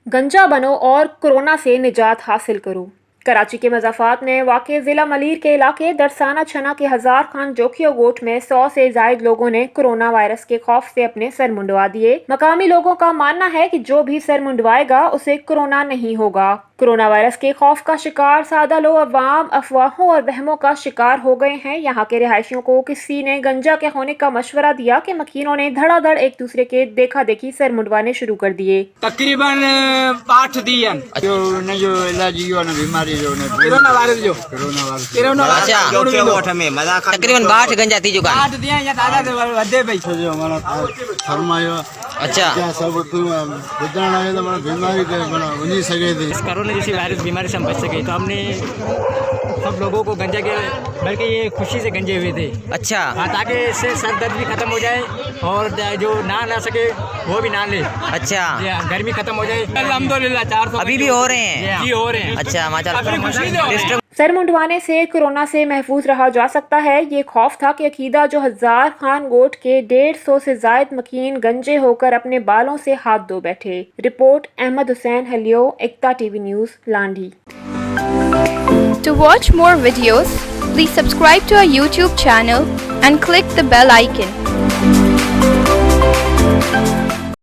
गंजा बनो और कोरोना से निजात हासिल करो। कराची के मज़ाफ़ात में वाक़े ज़िला मलीर के इलाके दरसाना छना के हजार खान जोखियो गोट में 100 से जायद लोगों ने कोरोना वायरस के खौफ से अपने सर मुंडवा दिए। मकामी लोगों का मानना है कि जो भी सर मुंडवाएगा उसे कोरोना नहीं होगा। कोरोना वायरस के खौफ का शिकार सादा लो अवाम अफवाहों और वहमों का शिकार हो गए हैं। यहाँ के रिहायशियों को किसी ने गंजा के होने का मशवरा दिया कि मकीनों ने धड़ाधड़ एक दूसरे के देखा देखी सर मुंडवाने शुरू कर दिए। तकरीबन 8 दिन तकरीबन 8 गंजा थी जो 8 दिया या दादा से वधे भाई फरमायो अच्छा सब बुझण लगे तो बीमारी के वञी सके थी। कोरोना जैसी वायरस बीमारी से हम बच सके तो हमने सब लोगों को गंजा के बल्कि ये खुशी से गंजे हुए थे। अच्छा हाँ, ताकि इससे सर दर्द भी खत्म हो जाए और जो ना सके वो भी ना ले। अच्छा गर्मी खत्म हो जाए। अल्हम्दुलिल्लाह 400 अभी भी हो रहे हैं जी हो रहे हैं। अच्छा माशाल्लाह। सर मुंडवाने से कोरोना से महफूज रहा जा सकता है। ये खौफ था कि अकीदा जो हजार खान गोट के 150 से जायद मकीन गंजे होकर अपने बालों से हाथ धो बैठे। रिपोर्ट अहमद हुसैन हलियो, इक्ता टीवी न्यूज़, लांडी। To watch more videos, please subscribe to our YouTube channel and click the bell icon.